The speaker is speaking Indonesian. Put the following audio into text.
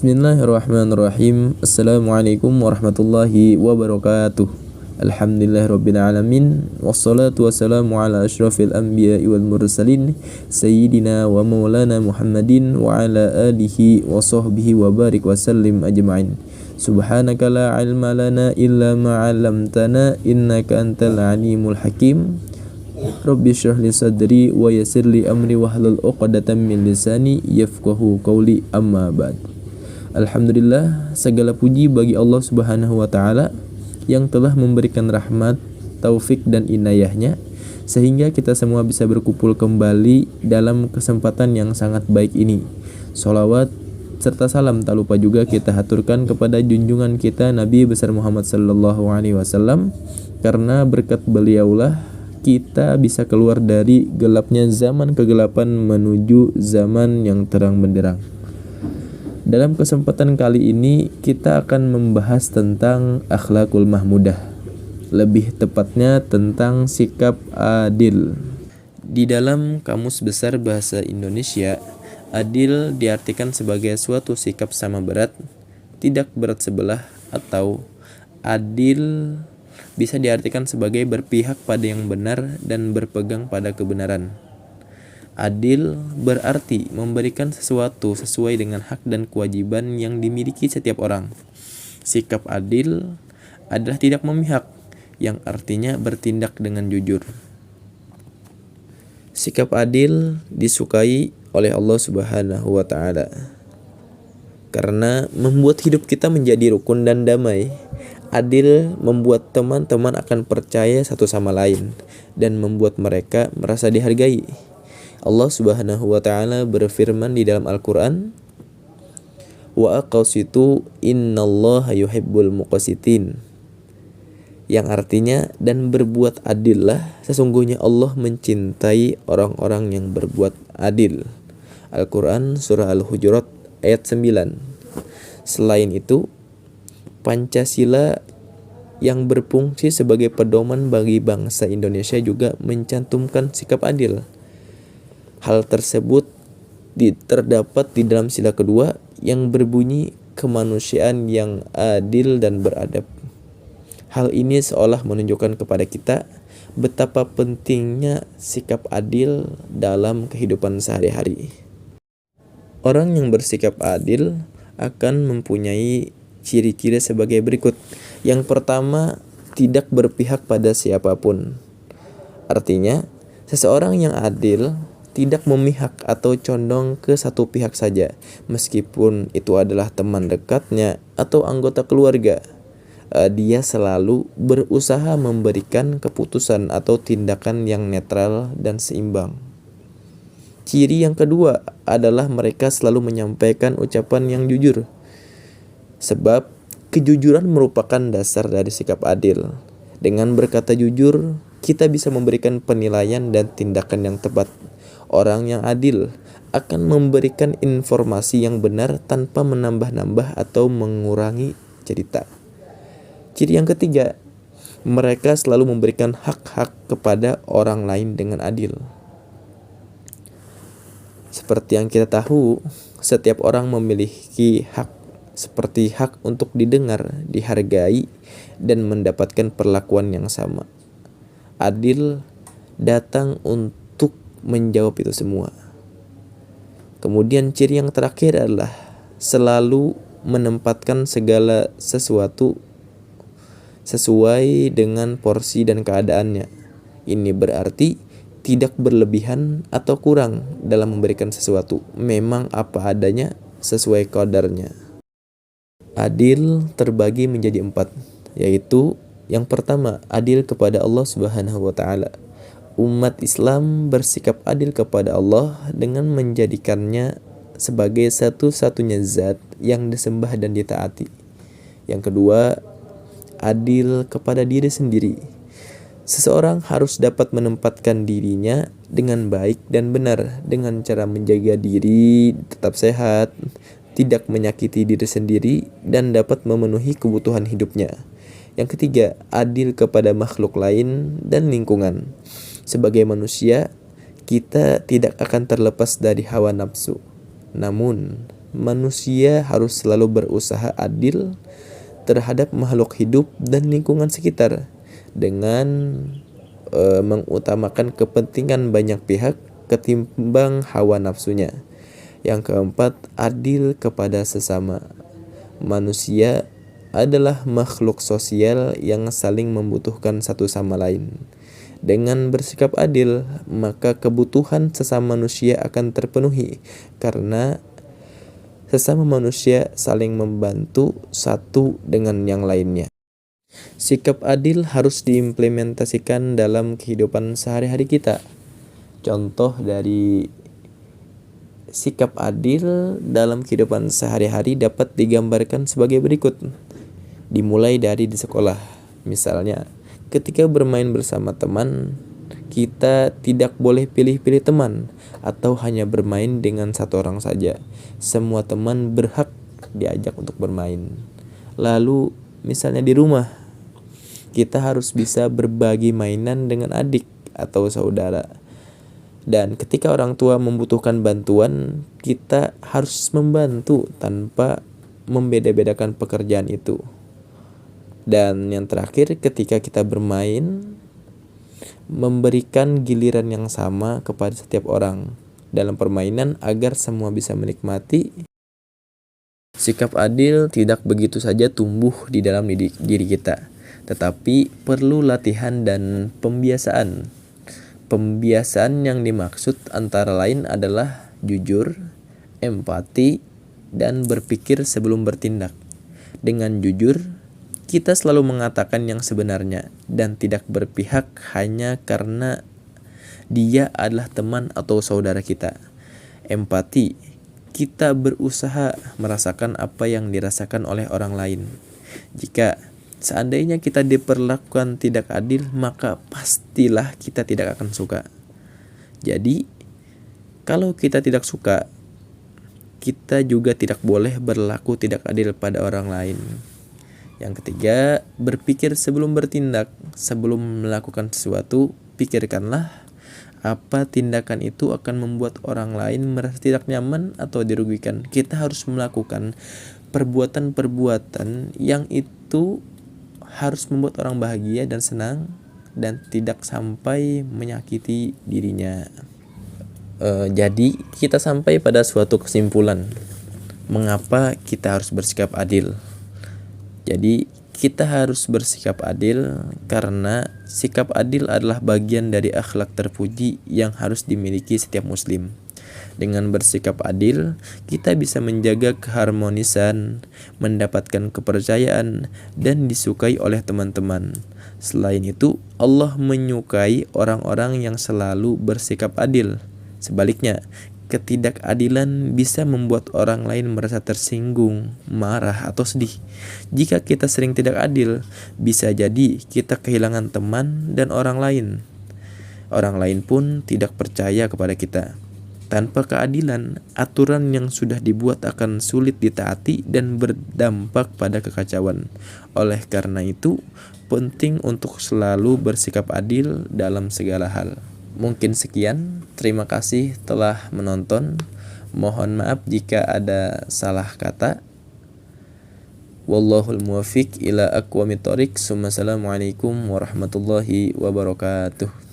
Bismillahirrahmanirrahim. Assalamualaikum warahmatullahi wabarakatuh. Alhamdulillahirabbil alamin. Wassalatu wassalamu ala asyrafil anbiya'i wal mursalin sayyidina wa maulana Muhammadin wa ala alihi wa sahbihi wa barik wa sallim ajma'in. Subhanaka la ilma lana illa ma 'allamtana innaka antal alimul hakim. Rabbi shrah li sadri wa yassir li amri wahlul 'uqdatam min lisani yafqahu qawli, amma ba'd. Alhamdulillah, segala puji bagi Allah Subhanahu wa taala yang telah memberikan rahmat, taufik dan inayahnya sehingga kita semua bisa berkumpul kembali dalam kesempatan yang sangat baik ini. Sholawat serta salam tak lupa juga kita haturkan kepada junjungan kita Nabi besar Muhammad sallallahu alaihi wasallam, karena berkat beliaulah kita bisa keluar dari gelapnya zaman kegelapan menuju zaman yang terang benderang. Dalam kesempatan kali ini kita akan membahas tentang akhlakul mahmudah, lebih tepatnya tentang sikap adil. Di dalam Kamus Besar Bahasa Indonesia, adil diartikan sebagai suatu sikap sama berat, tidak berat sebelah, atau adil bisa diartikan sebagai berpihak pada yang benar dan berpegang pada kebenaran. Adil berarti memberikan sesuatu sesuai dengan hak dan kewajiban yang dimiliki setiap orang. Sikap adil adalah tidak memihak, yang artinya bertindak dengan jujur. Sikap adil disukai oleh Allah Subhanahu wa taala karena membuat hidup kita menjadi rukun dan damai. Adil membuat teman-teman akan percaya satu sama lain dan membuat mereka merasa dihargai. Allah Subhanahu wa taala berfirman di dalam Al-Qur'an, wa aqsitu innallaha yuhibbul muqsitin, yang artinya dan berbuat adillah, sesungguhnya Allah mencintai orang-orang yang berbuat adil. Al-Qur'an surah Al-Hujurat ayat 9. Selain itu, Pancasila yang berfungsi sebagai pedoman bagi bangsa Indonesia juga mencantumkan sikap adil. Hal tersebut terdapat di dalam sila kedua yang berbunyi kemanusiaan yang adil dan beradab. Hal ini seolah menunjukkan kepada kita betapa pentingnya sikap adil dalam kehidupan sehari-hari. Orang yang bersikap adil akan mempunyai ciri-ciri sebagai berikut. Yang pertama, tidak berpihak pada siapapun. Artinya, seseorang yang adil tidak memihak atau condong ke satu pihak saja, meskipun itu adalah teman dekatnya atau anggota keluarga. Dia selalu berusaha memberikan keputusan atau tindakan yang netral dan seimbang. Ciri yang kedua adalah mereka selalu menyampaikan ucapan yang jujur. Sebab kejujuran merupakan dasar dari sikap adil. Dengan berkata jujur, kita bisa memberikan penilaian dan tindakan yang tepat. Orang yang adil akan memberikan informasi yang benar tanpa menambah-nambah atau mengurangi cerita. Ciri yang ketiga, mereka selalu memberikan hak-hak kepada orang lain dengan adil. Seperti yang kita tahu, setiap orang memiliki hak, seperti hak untuk didengar, dihargai, dan mendapatkan perlakuan yang sama. Adil datang untuk menjawab itu semua. Kemudian ciri yang terakhir adalah selalu menempatkan segala sesuatu sesuai dengan porsi dan keadaannya. Ini berarti tidak berlebihan atau kurang dalam memberikan sesuatu, memang apa adanya sesuai kadarnya. Adil terbagi menjadi 4, yaitu yang pertama, adil kepada Allah Subhanahu wa taala. Umat Islam bersikap adil kepada Allah dengan menjadikannya sebagai satu-satunya zat yang disembah dan ditaati. Yang kedua, adil kepada diri sendiri. Seseorang harus dapat menempatkan dirinya dengan baik dan benar dengan cara menjaga diri tetap sehat, tidak menyakiti diri sendiri, dan dapat memenuhi kebutuhan hidupnya. Yang ketiga, adil kepada makhluk lain dan lingkungan. Sebagai manusia, kita tidak akan terlepas dari hawa nafsu. Namun, manusia harus selalu berusaha adil terhadap makhluk hidup dan lingkungan sekitar dengan mengutamakan kepentingan banyak pihak ketimbang hawa nafsunya. Yang keempat, adil kepada sesama. Manusia adalah makhluk sosial yang saling membutuhkan satu sama lain. Dengan bersikap adil, maka kebutuhan sesama manusia akan terpenuhi karena sesama manusia saling membantu satu dengan yang lainnya. Sikap adil harus diimplementasikan dalam kehidupan sehari-hari kita. Contoh dari sikap adil dalam kehidupan sehari-hari dapat digambarkan sebagai berikut. Dimulai dari di sekolah. Misalnya, ketika bermain bersama teman, kita tidak boleh pilih-pilih teman atau hanya bermain dengan satu orang saja. Semua teman berhak diajak untuk bermain. Lalu, misalnya di rumah, kita harus bisa berbagi mainan dengan adik atau saudara. Dan ketika orang tua membutuhkan bantuan, kita harus membantu tanpa membeda-bedakan pekerjaan itu. Dan yang terakhir, ketika kita bermain, memberikan giliran yang sama kepada setiap orang dalam permainan agar semua bisa menikmati. Sikap adil tidak begitu saja tumbuh di dalam diri kita, tetapi perlu latihan dan pembiasaan. Pembiasaan yang dimaksud antara lain adalah jujur, empati, dan berpikir sebelum bertindak. Dengan jujur, kita selalu mengatakan yang sebenarnya dan tidak berpihak hanya karena dia adalah teman atau saudara kita. Empati, kita berusaha merasakan apa yang dirasakan oleh orang lain. Jika seandainya kita diperlakukan tidak adil, maka pastilah kita tidak akan suka. Jadi, kalau kita tidak suka, kita juga tidak boleh berlaku tidak adil pada orang lain. Yang ketiga, berpikir sebelum bertindak. Sebelum melakukan sesuatu, pikirkanlah apa tindakan itu akan membuat orang lain merasa tidak nyaman atau dirugikan. Kita harus melakukan perbuatan-perbuatan yang itu harus membuat orang bahagia dan senang dan tidak sampai menyakiti dirinya. Jadi kita sampai pada suatu kesimpulan mengapa kita harus bersikap adil. Jadi kita harus bersikap adil karena sikap adil adalah bagian dari akhlak terpuji yang harus dimiliki setiap muslim. Dengan bersikap adil, kita bisa menjaga keharmonisan, mendapatkan kepercayaan, dan disukai oleh teman-teman. Selain itu, Allah menyukai orang-orang yang selalu bersikap adil. Sebaliknya, ketidakadilan bisa membuat orang lain merasa tersinggung, marah, atau sedih. Jika kita sering tidak adil, bisa jadi kita kehilangan teman dan orang lain. Orang lain pun tidak percaya kepada kita. Tanpa keadilan, aturan yang sudah dibuat akan sulit ditaati dan berdampak pada kekacauan. Oleh karena itu, penting untuk selalu bersikap adil dalam segala hal. Mungkin sekian, terima kasih telah menonton. Mohon maaf jika ada salah kata. Wallahul muwaffiq ila aqwamit thoriq. Assalamualaikum warahmatullahi wabarakatuh.